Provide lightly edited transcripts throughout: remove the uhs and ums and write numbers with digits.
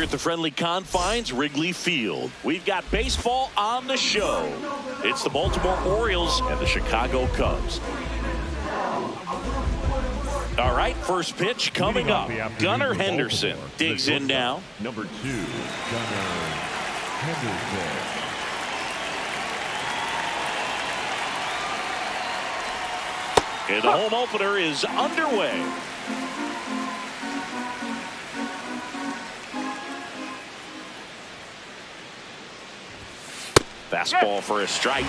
Here at the friendly confines, Wrigley Field, we've got baseball on the show. It's the Baltimore Orioles and the Chicago Cubs. All right, first pitch coming up. Gunnar Henderson digs in now. Number 2, Gunnar Henderson. And the home opener is underway. Fastball for a strike.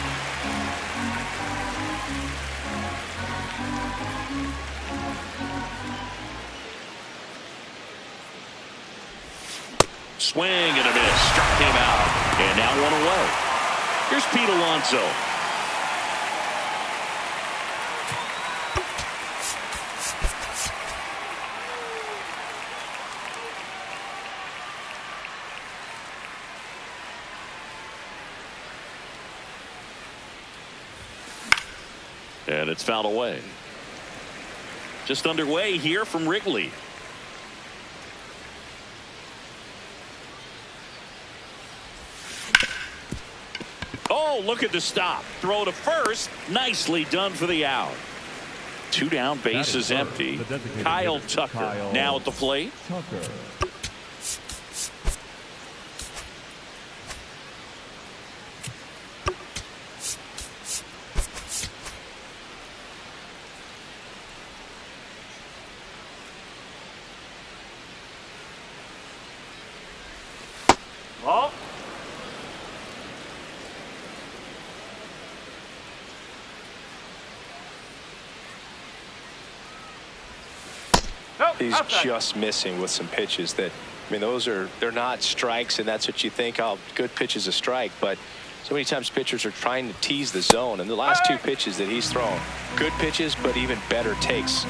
Swing and a miss. Struck him out. And now one away. Here's Pete Alonso. And it's fouled away. Just underway here from Wrigley. Oh, look at the stop. Throw to first. Nicely done for the out. 2 down, base is empty. Kyle Tucker now at the plate. Oh. He's just missing with some pitches that, I mean, they're not strikes, and that's what you think, oh, good pitch is a strike, but so many times pitchers are trying to tease the zone, and the last 2 pitches that he's thrown, good pitches, but even better takes.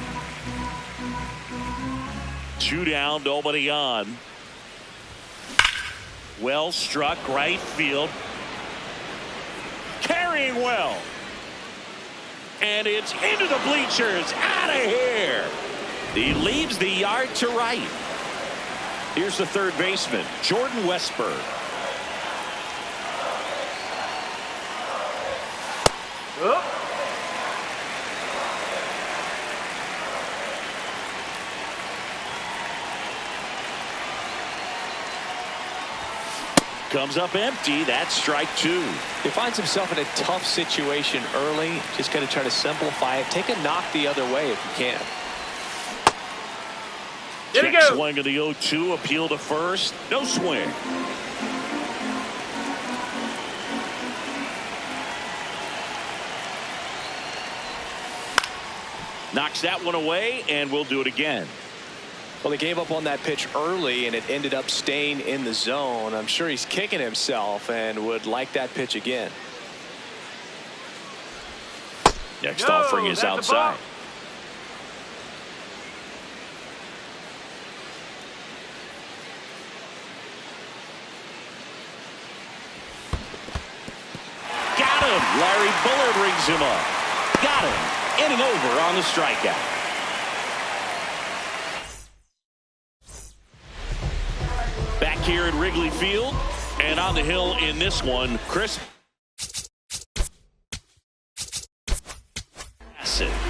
2 down, nobody on. Well struck, right field. Carrying well. And it's into the bleachers. Out of here. He leaves the yard to right. Here's the third baseman, Jordan Westburg. Comes up empty. That's strike 2. He finds himself in a tough situation early. Just got to try to simplify it. Take a knock the other way if you can. Check swing of the 0-2. Appeal to first. No swing. Knocks that one away, and we'll do it again. Well, he gave up on that pitch early, and it ended up staying in the zone. I'm sure he's kicking himself and would like that pitch again. Next offering is outside. Got him. Larry Bullard rings him up. Got him. Inning over on the strikeout. Back here at Wrigley Field, and on the hill in this one, Chris.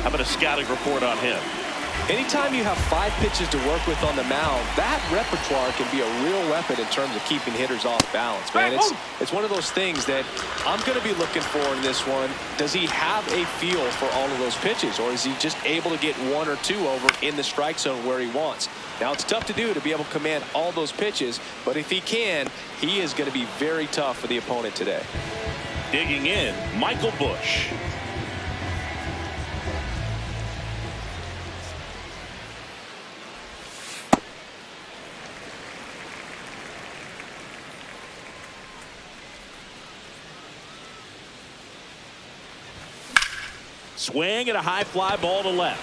How about a scouting report on him? Anytime you have 5 pitches to work with on the mound, that repertoire can be a real weapon in terms of keeping hitters off balance, man. It's one of those things that I'm going to be looking for in this one. Does he have a feel for all of those pitches, or is he just able to get 1 or 2 over in the strike zone where he wants? Now, it's tough to do, to be able to command all those pitches, but if he can, he is going to be very tough for the opponent today. Digging in, Michael Busch. Swing and a high fly ball to left.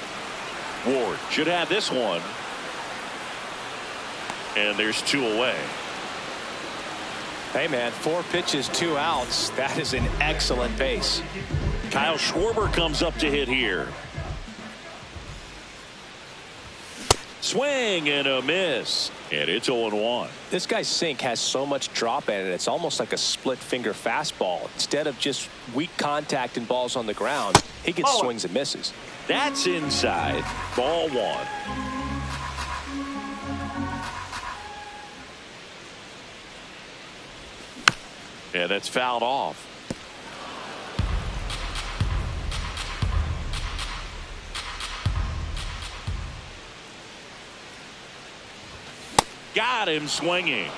Ward should have this one. And there's 2 away. Hey, man, 4 pitches, 2 outs. That is an excellent pace. Kyle Schwarber comes up to hit here. Swing and a miss. And it's 0-1. This guy's sink has so much drop in it. It's almost like a split finger fastball. Instead of just weak contact and balls on the ground, he gets swings and misses. That's inside. Ball 1. Yeah, that's fouled off. Got him swinging.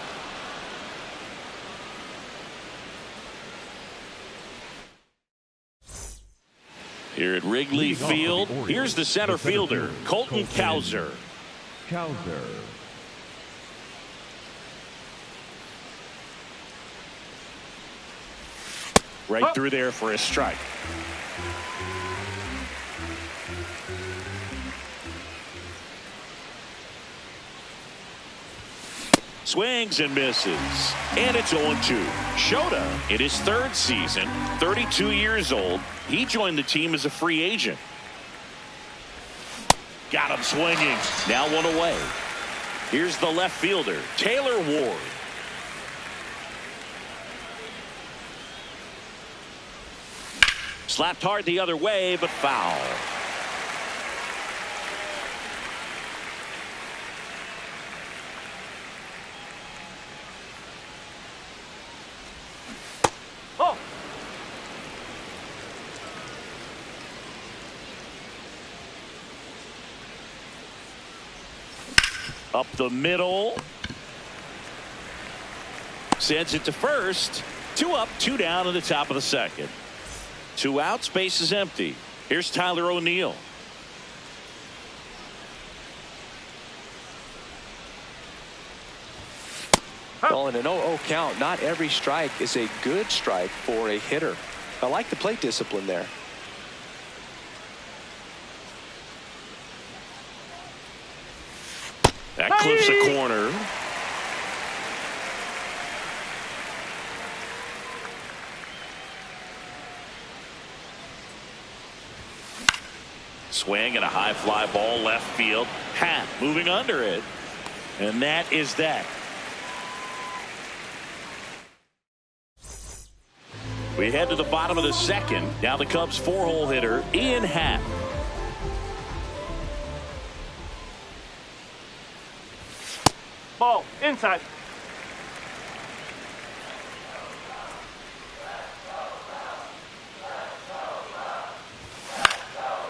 Here at Wrigley Field, here's the center fielder, Colton Cowser. Right through there for a strike. Swings and misses. And it's 0-2. Shota, in his 3rd season, 32 years old. He joined the team as a free agent. Got him swinging. Now 1 away. Here's the left fielder, Taylor Ward. Slapped hard the other way, but foul. Up the middle. Sends it to first. 2 up, 2 down in the top of the 2nd. 2 out, space is empty. Here's Tyler O'Neill. Well, in an 0-0 count, not every strike is a good strike for a hitter. I like the plate discipline there. That clips a corner. Swing and a high fly ball left field. Hat moving under it. And that is that. We head to the bottom of the 2nd. Now the Cubs 4-hole hitter, Ian Happ. Ball inside.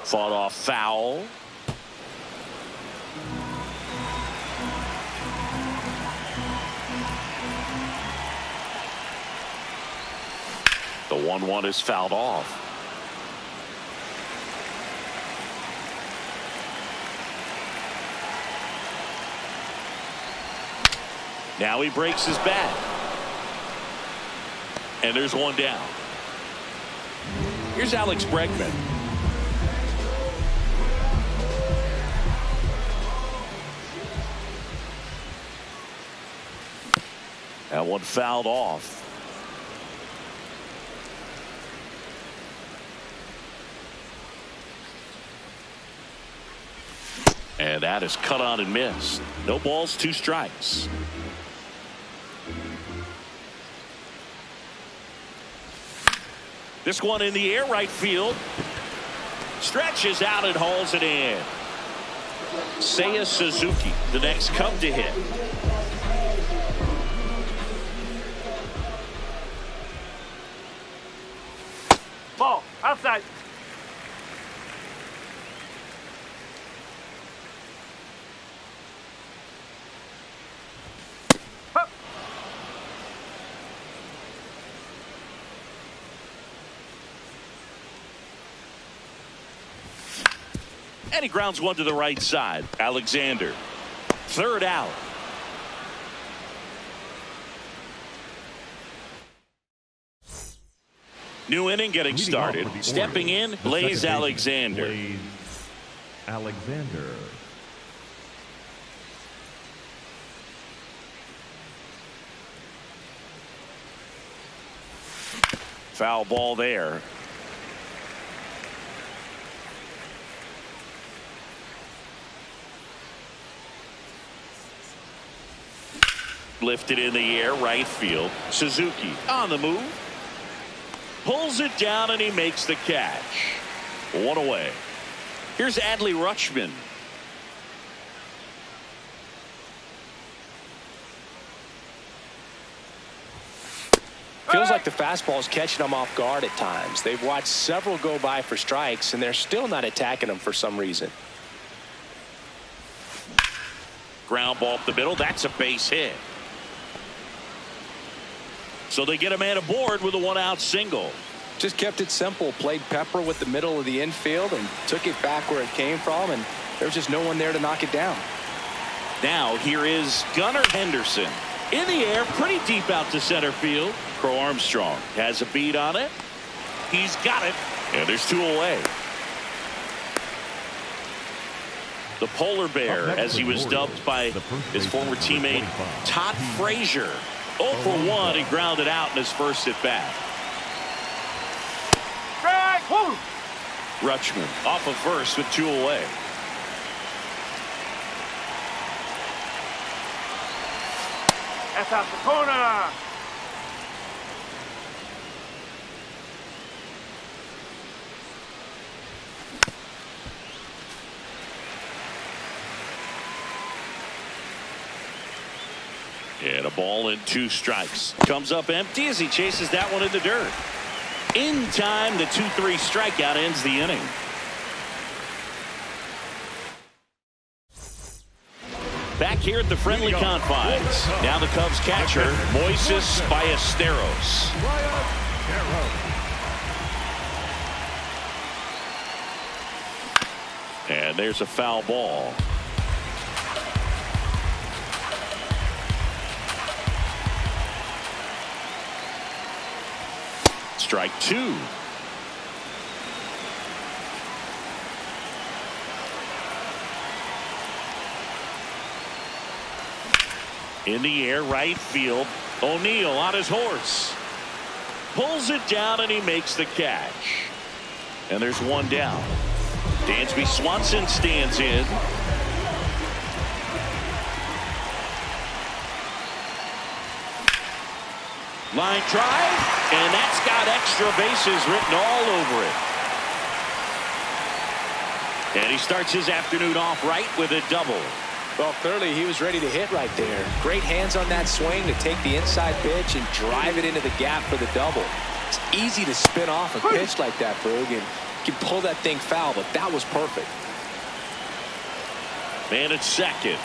Fought off foul. The 1-1 is fouled off. Now he breaks his bat. And there's 1 down. Here's Alex Bregman. That one fouled off. And that is cut on and missed. No balls, 2 strikes. This one in the air right field. Stretches out and hauls it in. Seiya Suzuki, the next Cub to hit. Ball outside. And he grounds one to the right side. Alexander. 3rd out. New inning getting started. Stepping in, Blaze Alexander. Blaze Alexander. Foul ball there. Lifted in the air, right field. Suzuki on the move. Pulls it down, and he makes the catch. One away. Here's Adley Rutschman. Feels like the fastball is catching them off guard at times. They've watched several go by for strikes, and they're still not attacking them for some reason. Ground ball up the middle. That's a base hit. So they get a man aboard with a one-out single. Just kept it simple. Played pepper with the middle of the infield and took it back where it came from, and there's just no one there to knock it down. Now here is Gunnar Henderson. In the air, pretty deep out to center field. Crow Armstrong has a beat on it. He's got it, and there's two away. The polar bear, as he was dubbed by his former teammate Todd Frazier. 0 for 1, he grounded out in his first at bat. Rutschman off of first with two away. That's out the corner. And a ball and 2 strikes. Comes up empty as he chases that one in the dirt. In time, the 2-3 strikeout ends the inning. Back here at the friendly confines. Now the Cubs catcher, Moises Ballesteros. And there's a foul ball. Strike 2. In the air, right field. O'Neill on his horse. Pulls it down, and he makes the catch. And there's one down. Dansby Swanson stands in. Line drive, and that's got extra bases written all over it. And he starts his afternoon off right with a double. Well, clearly he was ready to hit right there. Great hands on that swing to take the inside pitch and drive it into the gap for the double. It's easy to spin off a pitch like that, Boog, and you can pull that thing foul, but that was perfect. Man at second.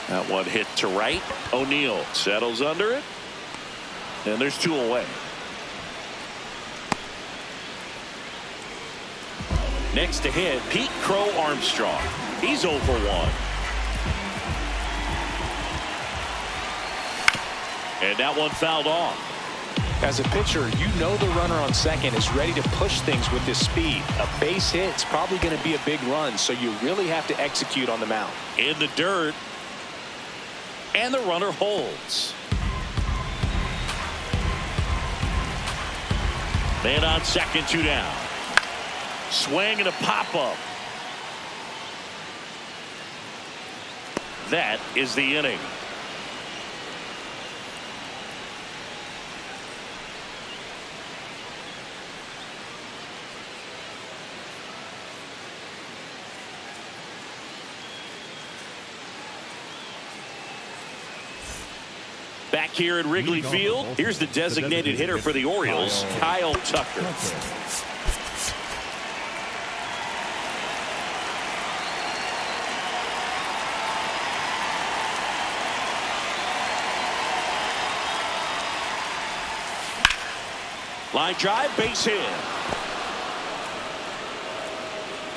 That one hit to right. O'Neill settles under it. And there's two away. Next to hit, Pete Crow Armstrong. He's 0 for 1. And that one fouled off. As a pitcher, you know the runner on second is ready to push things with his speed. A base hit's probably going to be a big run, so you really have to execute on the mound. In the dirt. And the runner holds. Man on second, 2 down. Swing and a pop-up. That is the inning. Back here at Wrigley Field, here's the designated hitter for the Orioles, Kyle Tucker. Line drive, base hit.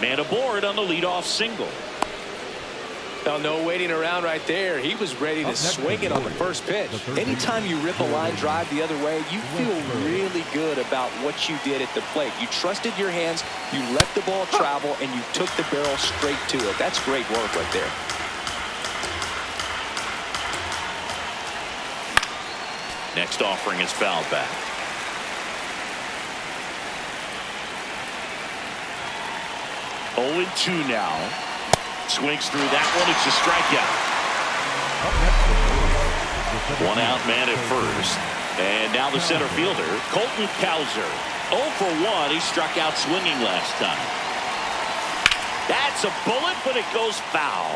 Man aboard on the leadoff single. Well, no waiting around right there. He was ready to swing it on the first pitch. Anytime you rip a line drive the other way, you feel really good about what you did at the plate. You trusted your hands, you let the ball travel, and you took the barrel straight to it. That's great work right there. Next offering is fouled back. 0-2 now. Swings through that one. It's a strikeout. Up next, One out man at first. And now the center fielder, Colton Cowser. 0 for 1. He struck out swinging last time. That's a bullet, but it goes foul.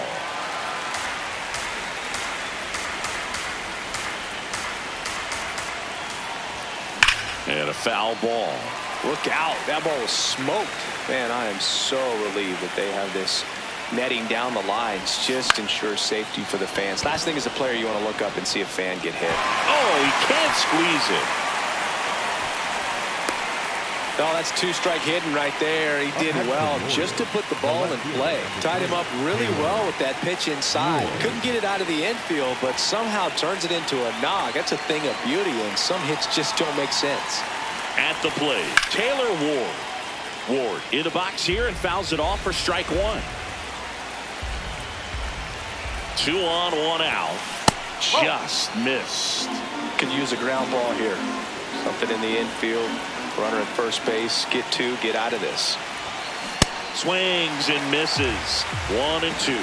And a foul ball. Look out. That ball was smoked. Man, I am so relieved that they have this netting down the lines. Just ensures safety for the fans. Last thing as a player, you want to look up and see a fan get hit. Oh, he can't squeeze it. Oh, that's two-strike hitting right there. He did well just to put the ball in play. Tied him up really well with that pitch inside. Couldn't get it out of the infield, but somehow turns it into a knock. That's a thing of beauty, and some hits just don't make sense. At the plate, Taylor Ward. Ward in the box here and fouls it off for strike one. 2 on, 1 out. Just missed. Could use a ground ball here. Something in the infield. Runner at first base. Get 2. Get out of this. Swings and misses. 1 and 2.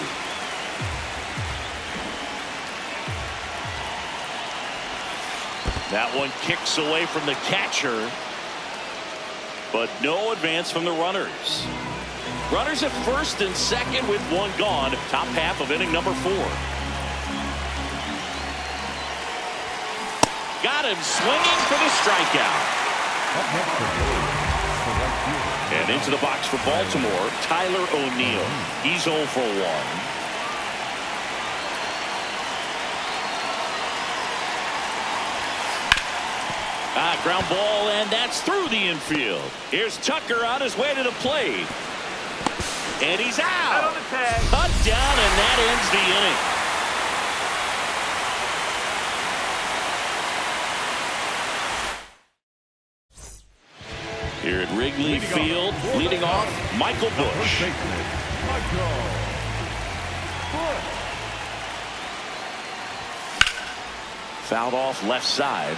That one kicks away from the catcher. But no advance from the runners. Runners at first and second with 1 gone. Top half of inning number 4. Got him swinging for the strikeout. And into the box for Baltimore, Tyler O'Neill. He's 0 for 1. Ground ball, and that's through the infield. Here's Tucker on his way to the plate. And he's out. Cut down, and that ends the inning. Here at Wrigley Field, leading off, Michael Busch. Fouled off left side.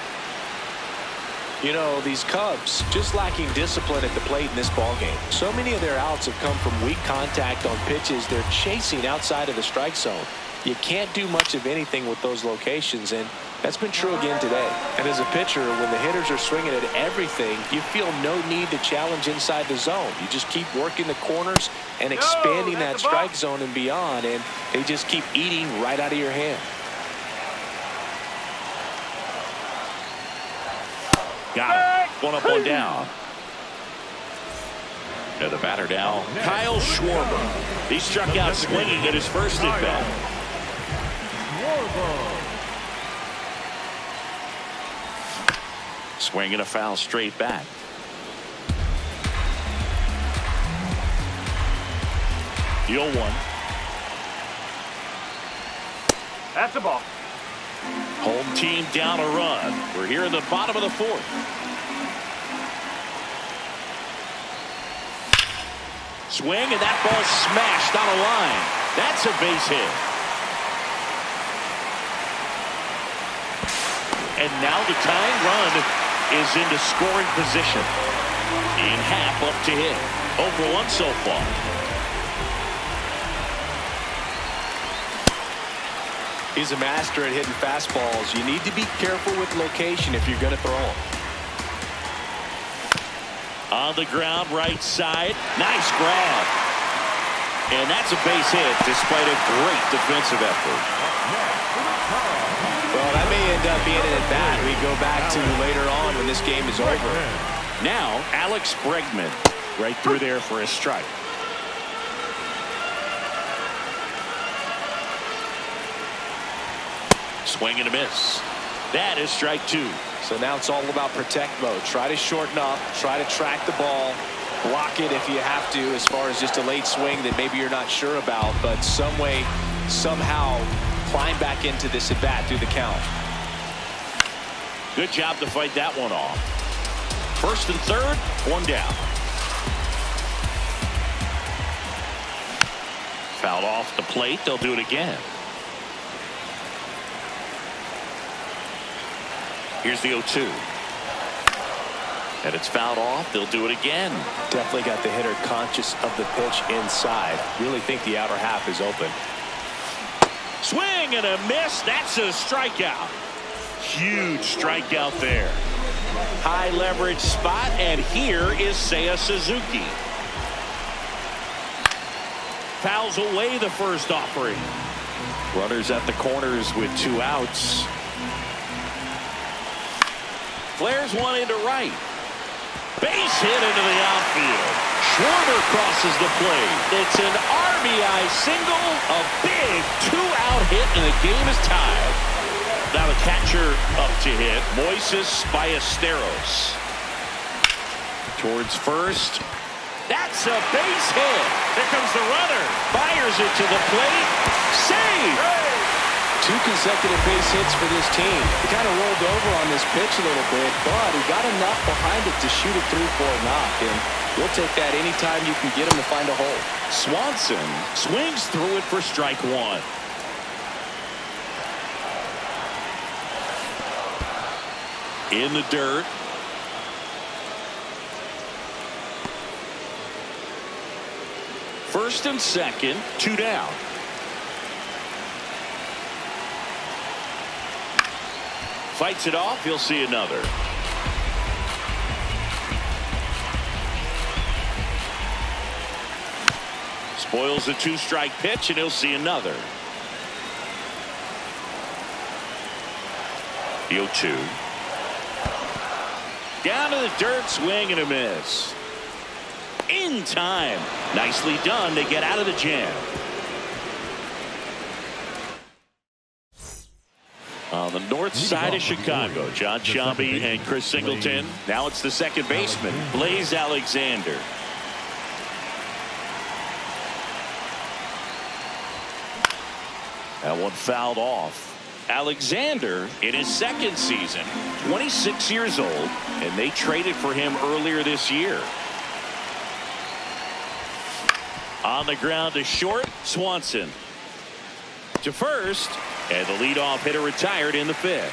You know, these Cubs just lacking discipline at the plate in this ballgame. So many of their outs have come from weak contact on pitches they're chasing outside of the strike zone. You can't do much of anything with those locations, and that's been true again today. And as a pitcher, when the hitters are swinging at everything, you feel no need to challenge inside the zone. You just keep working the corners and expanding that strike zone and beyond, and they just keep eating right out of your hand. Got it. 1 up, 1 down. And the batter now, Kyle Schwarber. He struck out swinging at his first at bat. Swinging a foul straight back. The 0-1. That's a ball. Home team down a run. We're here in the bottom of the 4th. Swing, and that ball smashed on a line. That's a base hit. And now the tying run is into scoring position. In half up to hit. 0 for 1 so far. He's a master at hitting fastballs. You need to be careful with location if you're going to throw them. On the ground, right side. Nice grab. And that's a base hit despite a great defensive effort. Well, that may end up being an at-bat we go back to later on when this game is over. Now, Alex Bregman right through there for a strike. Swing and a miss. That is strike 2. So now it's all about protect mode. Try to shorten up, try to track the ball, block it if you have to, as far as just a late swing that maybe you're not sure about, but some way, somehow climb back into this at bat through the count. Good job to fight that one off. 1st and 3rd, 1 down. Fouled off the plate. They'll do it again. Here's the 0-2. And it's fouled off. They'll do it again. Definitely got the hitter conscious of the pitch inside. Really think the outer half is open. Swing and a miss. That's a strikeout. Huge strikeout there. High leverage spot, and here is Seiya Suzuki. Fouls away the first offering. Runners at the corners with 2 outs. Flares one into right. Base hit into the outfield. Schwarber crosses the plate. It's an RBI single. A big 2-out hit, and the game is tied. Now the catcher up to hit. Moises Ballesteros. Towards first. That's a base hit. Here comes the runner. Fires it to the plate. Save. 2 consecutive base hits for this team. He kind of rolled over on this pitch a little bit, but he got enough behind it to shoot it through for a knock, and you'll take that anytime you can get him to find a hole. Swanson swings through it for strike 1. In the dirt. First and second, 2 down. Fights it off. He'll see another. Spoils the 2-strike pitch, and he'll see another. The 0-2. Down to the dirt, swing and a miss. In time. Nicely done to get out of the jam. On the north side of Chicago, John Shelby and Chris Singleton. Now it's the second baseman, Blaze Alexander. That one fouled off. Alexander in his second season, 26 years old, and they traded for him earlier this year. On the ground to short, Swanson. To first, and the leadoff hitter retired in the 5th.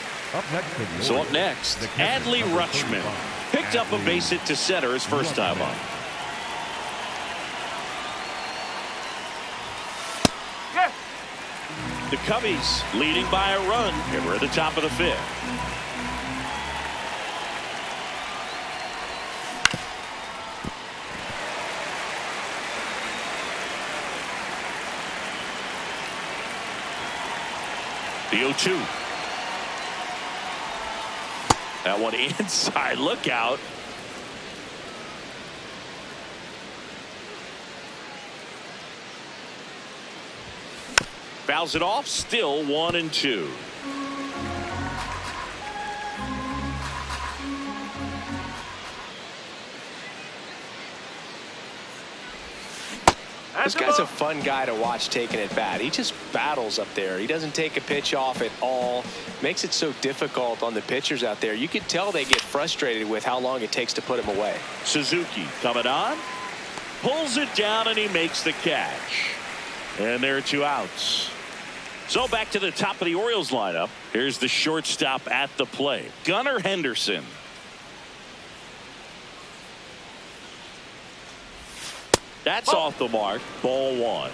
So up next, Adley Rutschman picked up a base hit to center his first time up. The Cubbies leading by a run, and we're at the top of the 5th. The 0-2. That one inside. Look out. Fouls it off. Still 1-2. This guy's a fun guy to watch taking at bat. He just battles up there. He doesn't take a pitch off at all. Makes it so difficult on the pitchers out there. You can tell they get frustrated with how long it takes to put him away. Suzuki coming on. Pulls it down, and he makes the catch. And there are 2 outs. So back to the top of the Orioles lineup. Here's the shortstop at the plate, Gunnar Henderson. That's off the mark. Ball 1.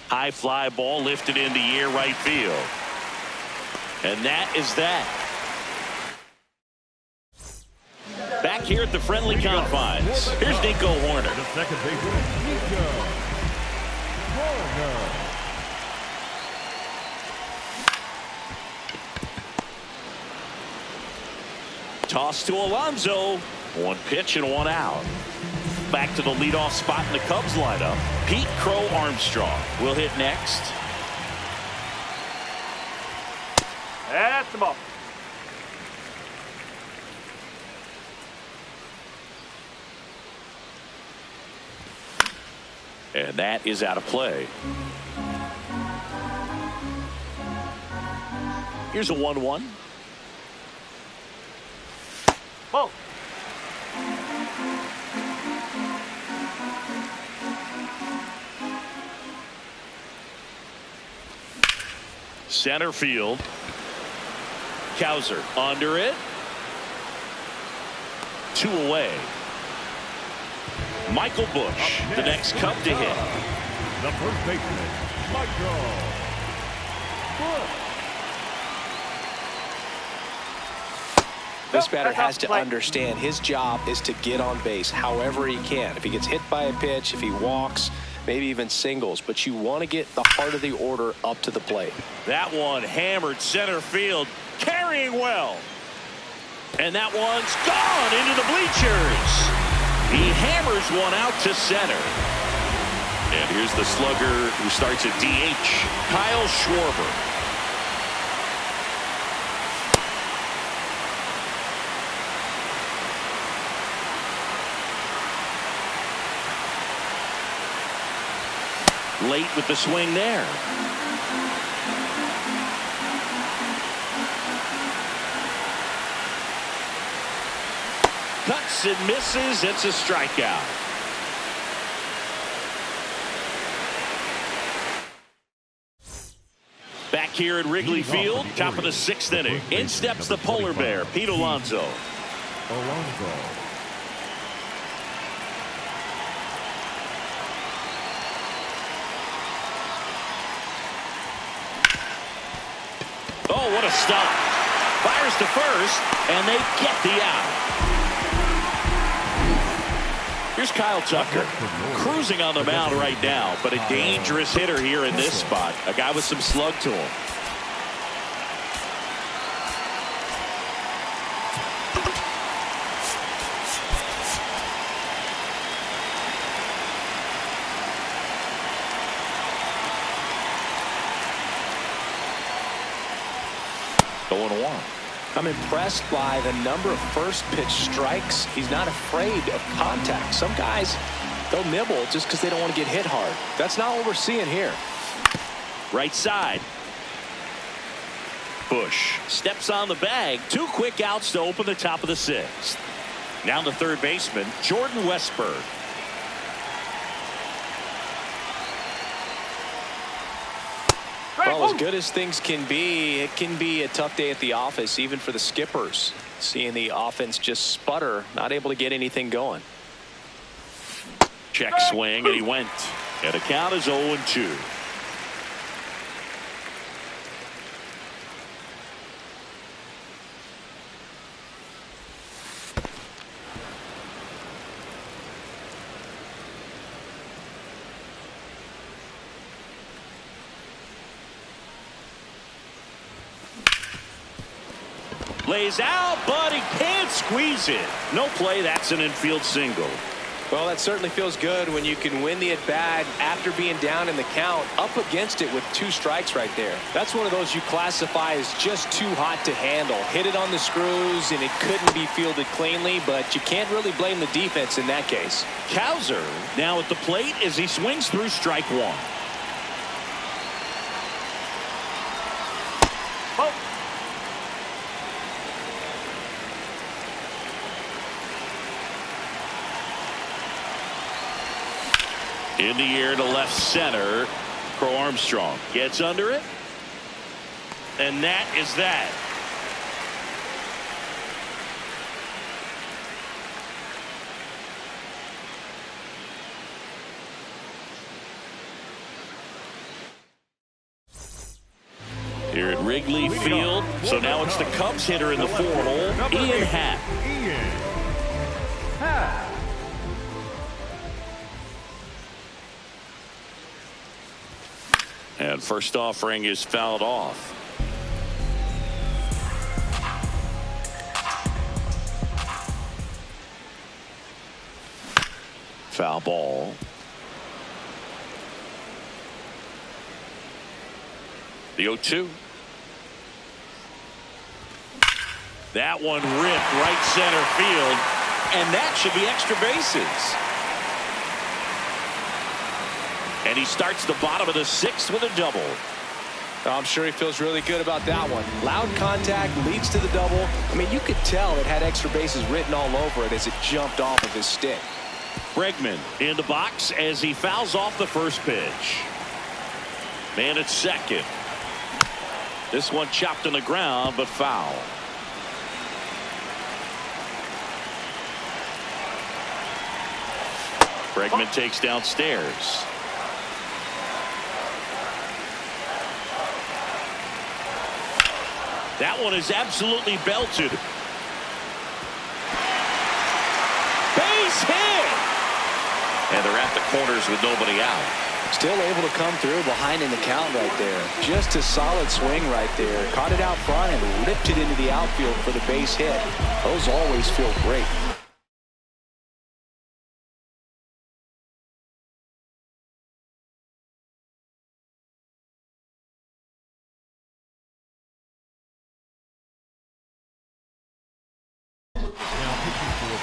High fly ball lifted in the air right field. And that is that. Back here at the friendly confines. Here's Nico Horner. The second baseman, Nico Horner. Toss to Alonso. 1 pitch and 1 out. Back to the leadoff spot in the Cubs lineup. Pete Crow Armstrong will hit next. That's the ball. And that is out of play. Here's a 1-1. Ball. Center field. Kowser under it. 2 away. Michael Busch, the next Cub to hit. the first baseman, Michael Bush. This batter That's off has the to plate. understand his job is to get on base however he can. If he gets hit by a pitch, if he walks, maybe even singles, but you want to get the heart of the order up to the plate. That one hammered center field, carrying well. And that one's gone into the bleachers. He hammers one out to center. And here's the slugger who starts at DH, Kyle Schwarber. Late with the swing there. Cuts and misses. It's a strikeout. Back here at Wrigley Field, top of the 6th inning. In steps the polar bear, Pete Alonso. Oh, what a stop. Fires to first, and they get the out. Here's Kyle Tucker, cruising on the mound right now, but a dangerous hitter here in this spot. A guy with some slug to him. Going one. I'm impressed by the number of first pitch strikes. He's not afraid of contact. Some guys, they'll nibble just because they don't want to get hit hard. That's not what we're seeing here. Right side. Bush steps on the bag. 2 quick outs to open the top of the 6th. Now the third baseman, Jordan Westburg. Well, as good as things can be, it can be a tough day at the office, even for the skippers. Seeing the offense just sputter, not able to get anything going. Check swing, and he went. And the count is 0-2. Lays out, but he can't squeeze it. No play. That's an infield single. Well, that certainly feels good when you can win the at-bat after being down in the count, up against it with 2 strikes right there. That's one of those you classify as just too hot to handle. Hit it on the screws, and it couldn't be fielded cleanly, but you can't really blame the defense in that case. Cowser now at the plate as he swings through strike 1. In the air to left center. Crow Armstrong gets under it. And that is that. Here at Wrigley Field. So now it's the Cubs hitter in the 4-hole, Ian Happ. And first offering is fouled off. Foul ball. The 0-2. That one ripped right center field, and that should be extra bases. And he starts the bottom of the 6th with a double. I'm sure he feels really good about that one. Loud contact leads to the double. I mean, you could tell it had extra bases written all over it as it jumped off of his stick. Bregman in the box as he fouls off the first pitch. Man at second. This one chopped on the ground, but foul. Bregman takes downstairs. That one is absolutely belted. Base hit. And they're at the corners with nobody out. Still able to come through behind in the count right there. Just a solid swing right there. Caught it out front and ripped it into the outfield for the base hit. Those always feel great.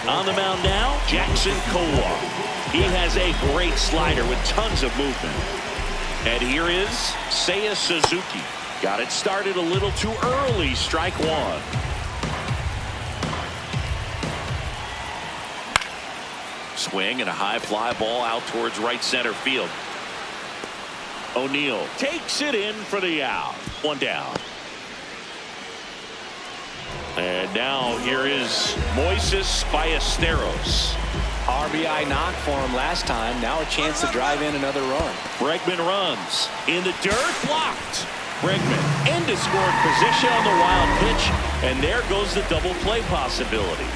On the mound now, Jackson Kowar. He has a great slider with tons of movement. And here is Seiya Suzuki. Got it started a little too early. Strike one. Swing and a high fly ball out towards right center field. O'Neill takes it in for the out. One down. And now here is Moises Ballesteros. RBI knock for him last time. Now a chance to drive in another run. Bregman runs in the dirt, blocked. Bregman into scoring position on the wild pitch, and there goes the double play possibility.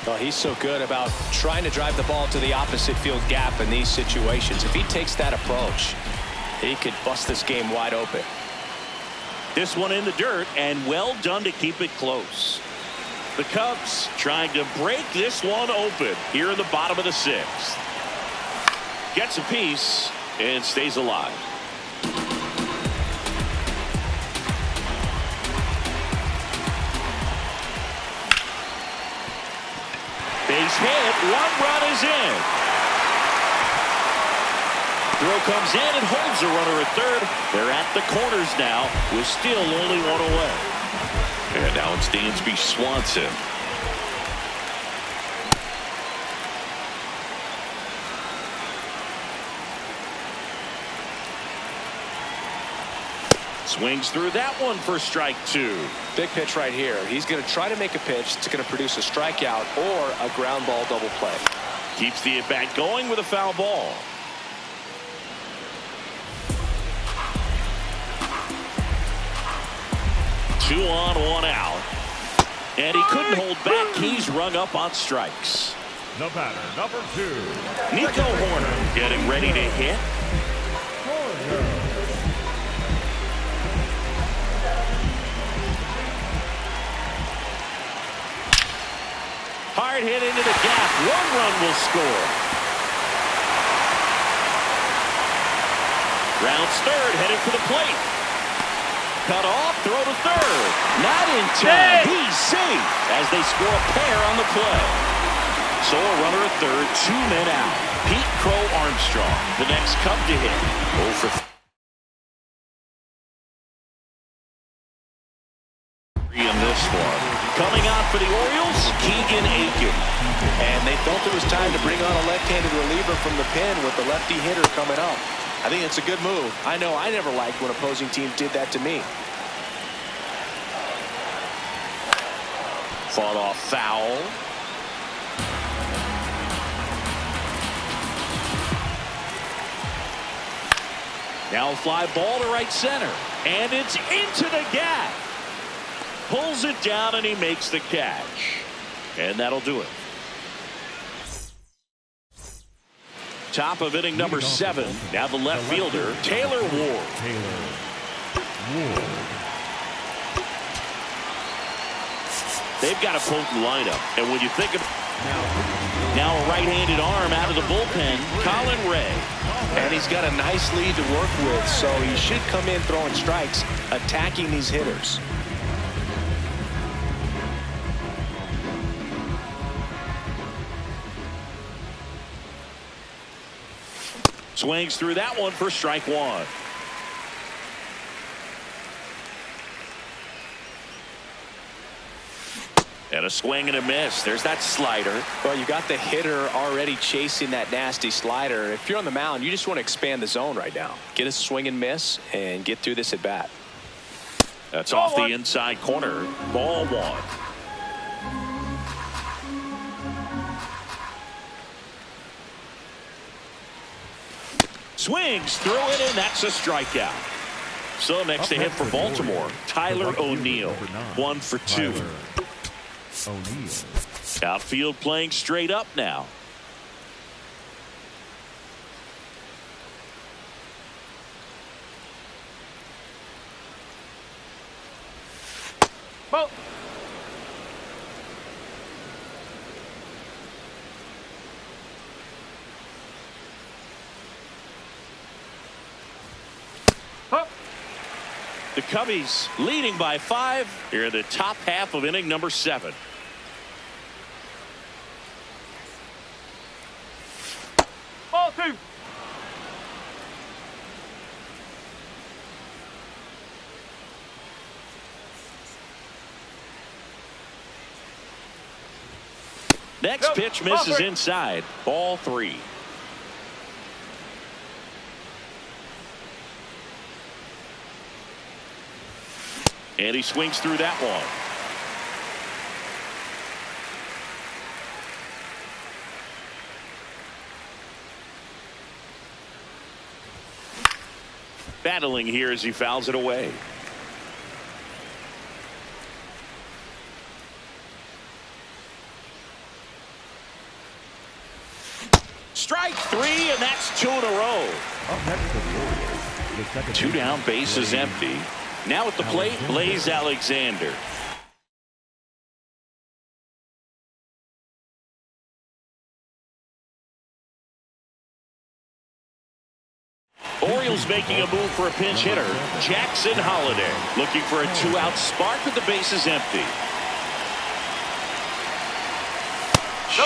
Well, he's so good about trying to drive the ball to the opposite field gap in these situations. If he takes that approach, he could bust this game wide open. This one in the dirt, and well done to keep it close. The Cubs trying to break this one open here in the bottom of the sixth. Gets a piece and stays alive. Base hit. One run is in. Throw comes in and holds the runner at third. They're at the corners now with still only one away. And now it's Dansby Swanson. Swings through that one for strike two. Big pitch right here. He's going to try to make a pitch that's going to produce a strikeout or a ground ball double play. Keeps the at bat going with a foul ball. Two on, one out. And he couldn't hold back. He's rung up on strikes. The batter, number 2. Nico Horner getting ready to hit. Hard hit into the gap. One run will score. Rounds third, headed for the plate. Cut off, throw to third. Not in time. He's safe as they score a pair on the play. So a runner at third, 2 men out. Pete Crow Armstrong, the next Cub to hit. 0 for 3 in this one. Coming out for the Orioles, Keegan Aiken. And they felt it was time to bring on a left-handed reliever from the pen with the lefty hitter coming up. I think it's a good move. I know I never liked when opposing teams did that to me. Fought off foul. Now fly ball to right center. And it's into the gap. Pulls it down and he makes the catch. And that'll do it. Top of inning number 7. Now the left fielder, Taylor Ward. They've got a potent lineup. And when you think of now a right-handed arm out of the bullpen, Colin Ray. And he's got a nice lead to work with, so he should come in throwing strikes, attacking these hitters. Swings through that one for strike one. And a swing and a miss. There's that slider. Well, you got the hitter already chasing that nasty slider. If you're on the mound, you just want to expand the zone right now. Get a swing and miss and get through this at bat. That's off the inside corner. Ball one. Swings through it, and that's a strikeout. So next to hit for Baltimore, Tyler O'Neill, 1 for 2. Outfield playing straight up now. Ball. The Cubbies leading by 5 here in the top half of inning number 7. Ball 2. Next pitch misses inside. Ball 3. And he swings through that one. Battling here as he fouls it away. Strike 3, and that's 2 in a row. Up next for the Orioles, the second 2 down, bases empty. Now at the plate, Blaze Alexander. Orioles making a move for a pinch hitter, Jackson Holliday, looking for a 2-out spark with the bases empty.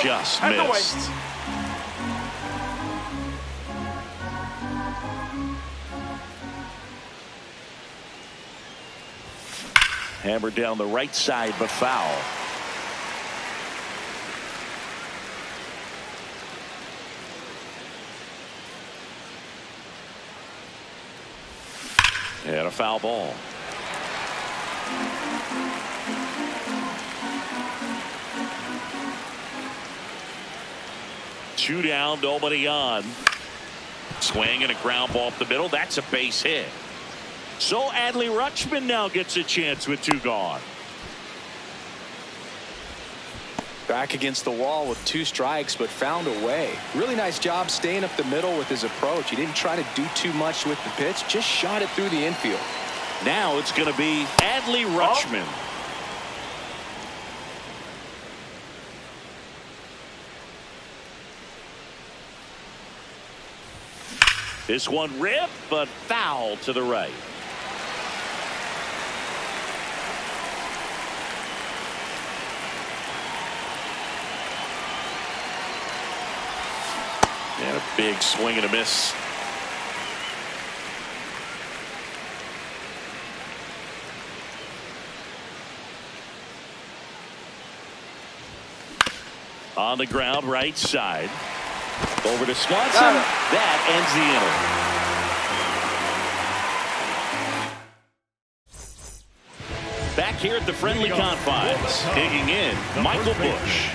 Just missed. Hammered down the right side, but foul. And a foul ball. Two down, nobody on. Swing and a ground ball up the middle. That's a base hit. So Adley Rutschman now gets a chance with 2 gone. Back against the wall with 2 strikes, but found a way. Really nice job staying up the middle with his approach. He didn't try to do too much with the pitch, just shot it through the infield. Now it's going to be Adley Rutschman. This one ripped, but foul to the right. And a big swing and a miss. On the ground, right side. Over to Swanson. That ends the inning. Back here at the friendly confines, digging in, Michael Busch.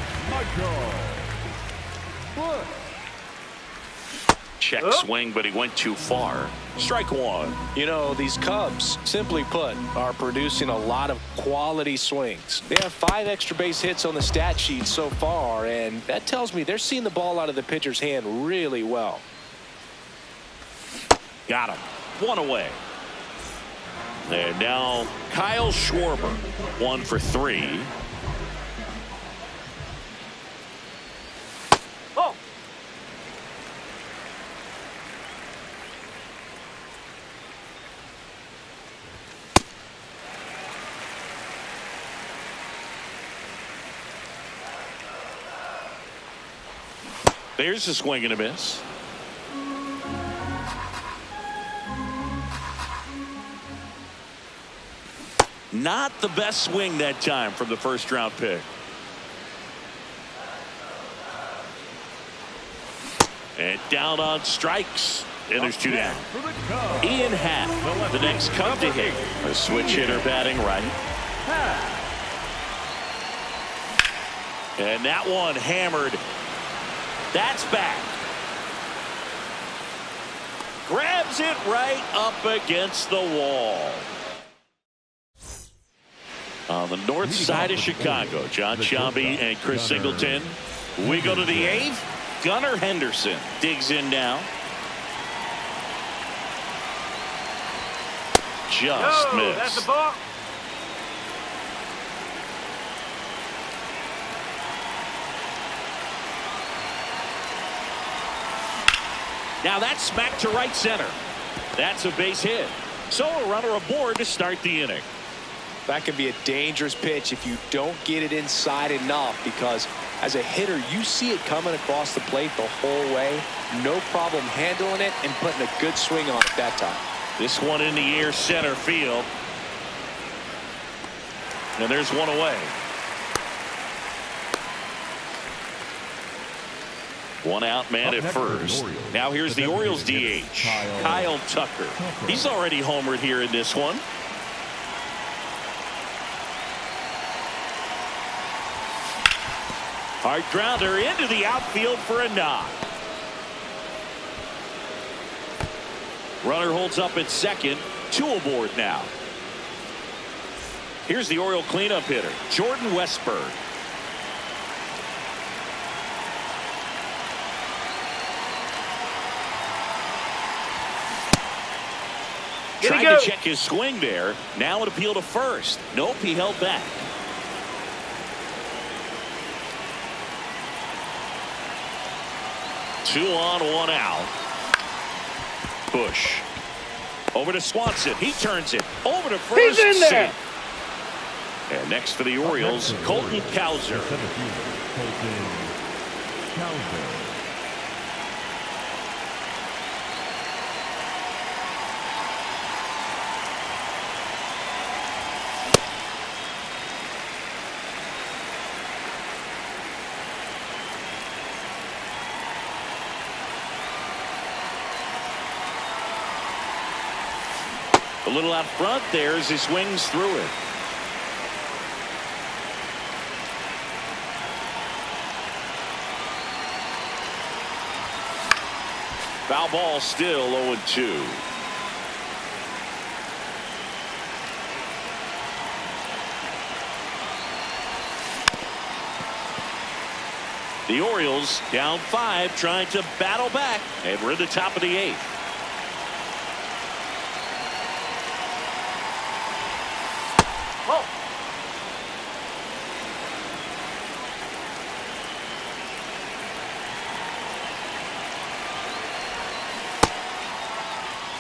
Check swing, but he went too far. Strike 1. You know, these Cubs, simply put, are producing a lot of quality swings. They have 5 extra base hits on the stat sheet so far, and that tells me they're seeing the ball out of the pitcher's hand really well. Got him. 1 away. And now Kyle Schwarber, 1 for 3. Oh. There's a swing and a miss. Not the best swing that time from the first round pick. And down on strikes. And there's 2 down. Ian Happ, the next Cub to hit. A switch hitter batting right. And that one hammered. That's back. grabs it right up against the wall. On the north side of Chicago, John Sciambi and Chris Singleton. We go to the 8th. Gunnar Henderson digs in now. Just missed. That's the ball. Now that's smacked to right center. That's a base hit. So a runner aboard to start the inning. That can be a dangerous pitch if you don't get it inside enough, because as a hitter, you see it coming across the plate the whole way. No problem handling it and putting a good swing on it that time. This one in the air, center field. And there's one away. One out, man at first. Now here's the Orioles DH, Kyle Tucker. He's already homered here in this one. Hard grounder into the outfield for a knock. Runner holds up at second. 2 aboard now. Here's the Oriole cleanup hitter, Jordan Westburg. Trying to check his swing there. Now an appeal to first. Nope, he held back. Two on, one out. Bush. Over to Swanson. He turns it. Over to first. He's in there. And next for the Orioles, Colton Cowser. A little out front there as he swings through it. Foul ball, still 0-2. The Orioles down 5, trying to battle back, and we're in the top of the 8th.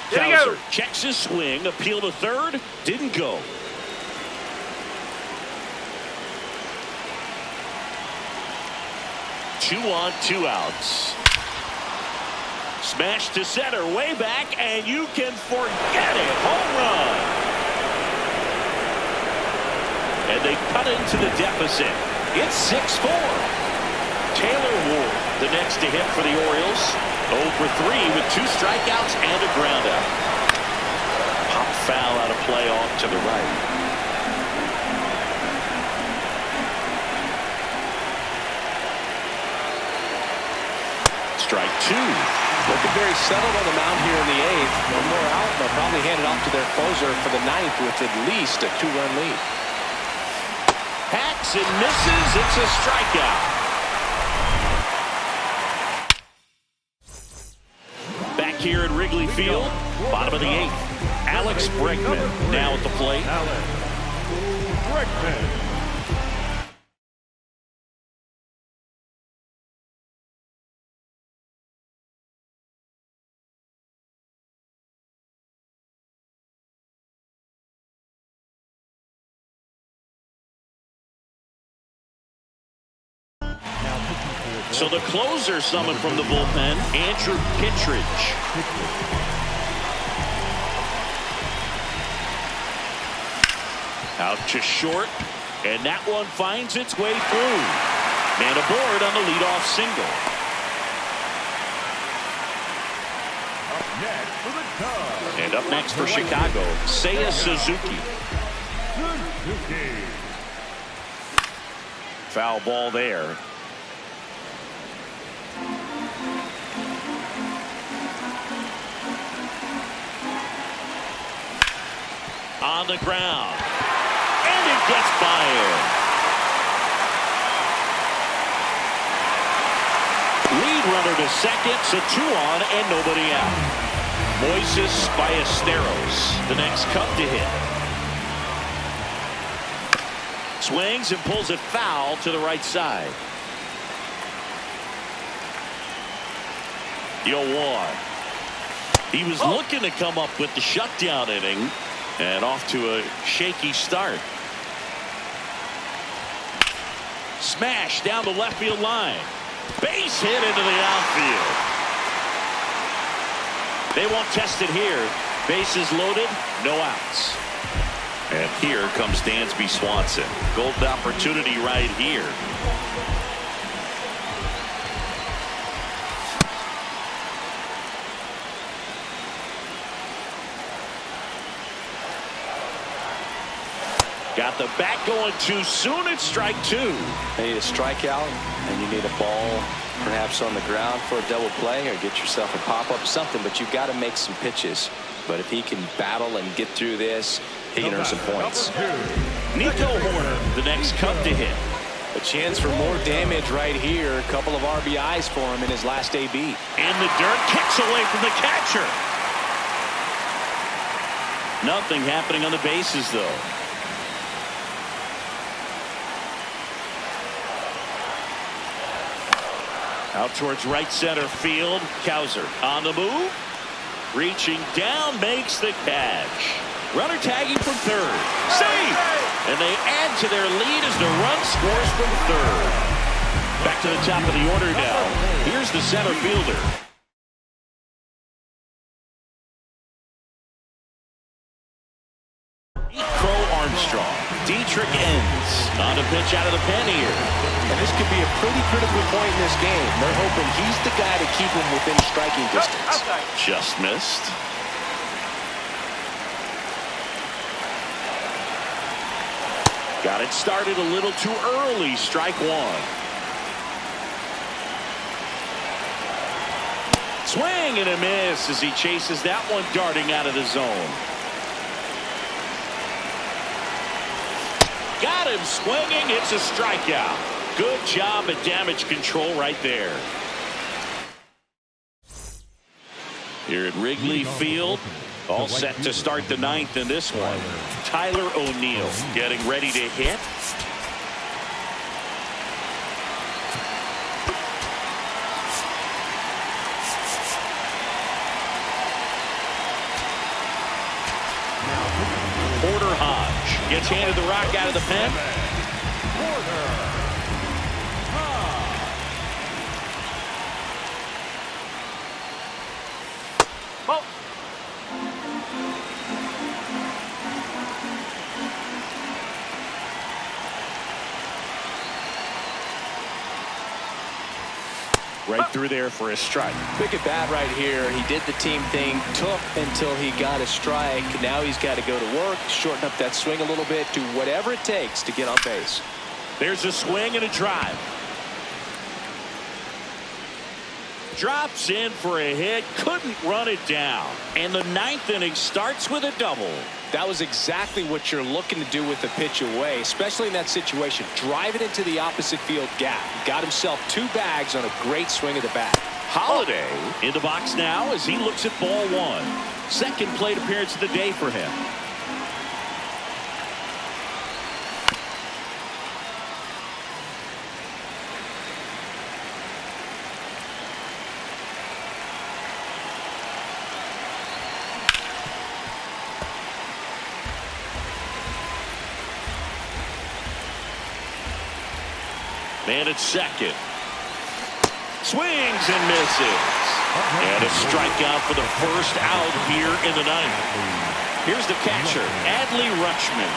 Cowser checks his swing, appeal to third, didn't go. Two on, 2 outs. Smash to center, way back, and you can forget it. Home run. And they cut into the deficit. It's 6-4. Taylor Ward, the next to hit for the Orioles. 0 for 3 with 2 strikeouts and a groundout. Pop foul out of play off to the right. Strike 2. Looking very settled on the mound here in the 8th. One more out, and they'll probably hand it off to their closer for the 9th with at least a 2-run lead. Hacks and misses. It's a strikeout. Here at Wrigley Field, bottom of the 8th. Alex Bregman now at the plate. Alex Bregman. So the closer summoned from the bullpen, Andrew Kittredge. Out to short, and that one finds its way through. Man aboard on the leadoff single. And up next for Chicago, Seiya Suzuki. Foul ball there. On the ground. And it gets by him. Lead runner to second, so 2 on and nobody out. Moises Ballesteros, the next Cub to hit. Swings and pulls it foul to the right side. 0-1. He was looking to come up with the shutdown inning, and off to a shaky start. Smash down the left field line. Base hit into the outfield. They won't test it here. Bases loaded, no outs. And here comes Dansby Swanson. Golden opportunity right here. Got the bat going too soon. It's strike 2. You need a strikeout, and you need a ball perhaps on the ground for a double play, or get yourself a pop-up, something, but you've got to make some pitches. But if he can battle and get through this, he can earn some points. Nico Horner, the next Cub to hit. A chance for more damage right here. A couple of RBIs for him in his last AB. In the dirt, kicks away from the catcher. Nothing happening on the bases, though. Out towards right center field. Cowser on the move. Reaching down, makes the catch. Runner tagging from third. Safe! And they add to their lead as the run scores from third. Back to the top of the order now. Here's the center fielder. Crow Armstrong. Dietrich ends on a pitch out of the pen here. And this could be a pretty critical point in this game. They're hoping he's the guy to keep him within striking distance. Just missed. Got it started a little too early. Strike 1. Swing and a miss as he chases that one darting out of the zone. Got him swinging. It's a strikeout. Good job at damage control right there. Here at Wrigley Field, all set to start the 9th in this one. Tyler O'Neill getting ready to hit. Porter Hodge gets handed the rock out of the pen. Right through there for a strike. Big at bat right here. He did the team thing, took until he got a strike. Now he's got to go to work, shorten up that swing a little bit, do whatever it takes to get on base. There's a swing and a drive. Drops in for a hit, couldn't run it down. And the 9th inning starts with a double. That was exactly what you're looking to do with the pitch away, especially in that situation. Drive it into the opposite field gap. Got himself 2 bags on a great swing of the bat. Holiday in the box now as he looks at ball 1. Second plate appearance of the day for him. Man at second. Swings and misses. And a strikeout for the first out here in the 9th. Here's the catcher, Adley Rutschman.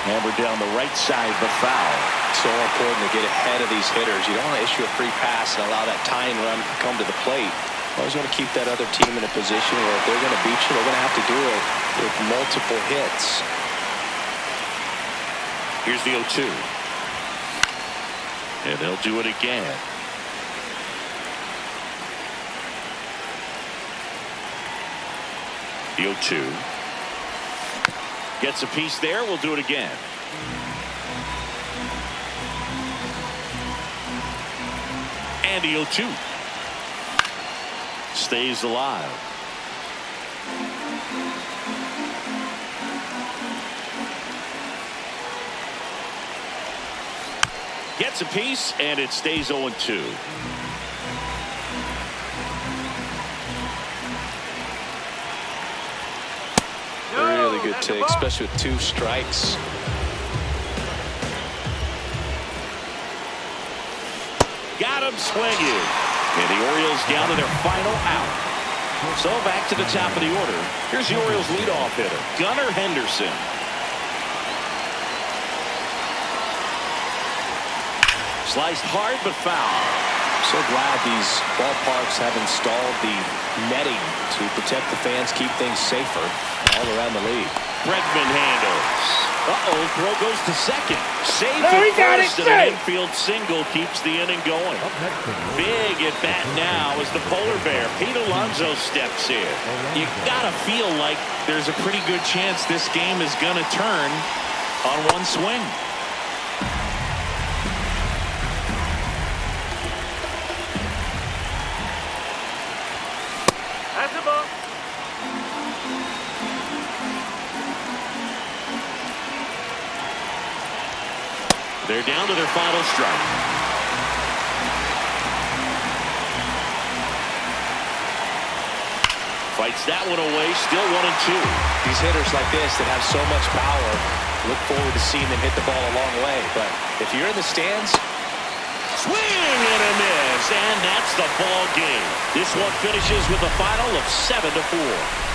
Hammered down the right side, but foul. So important to get ahead of these hitters. You don't want to issue a free pass and allow that tying run to come to the plate. Always want to keep that other team in a position where if they're going to beat you, they're going to have to do it with multiple hits. Here's the 0-2. And they'll do it again. The 0-2. Gets a piece there. We'll do it again. And the 0-2. Stays alive. Gets a piece, and it stays 0-2. Really good take, especially with 2 strikes. Got him swinging. And the Orioles down to their final out. So back to the top of the order. Here's the Orioles leadoff hitter, Gunnar Henderson. Sliced hard but foul. So glad these ballparks have installed the netting to protect the fans, keep things safer all around the league. Bregman handles. Throw goes to second. Saves No, he it got first, it. and an infield single keeps the inning going. Big at bat now as the polar bear, Pete Alonso, steps in. You gotta feel like there's a pretty good chance this game is gonna turn on one swing. That's a ball. They're down to their final strike. Fights that one away, still 1-2. These hitters like this that have so much power, look forward to seeing them hit the ball a long way. But if you're in the stands, Swing and a miss, and that's the ball game. This one finishes with a final of 7-4.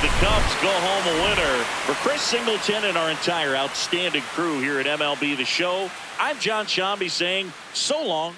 The Cubs go home a winner. For Chris Singleton and our entire outstanding crew here at MLB The Show, I'm John Shambi saying so long.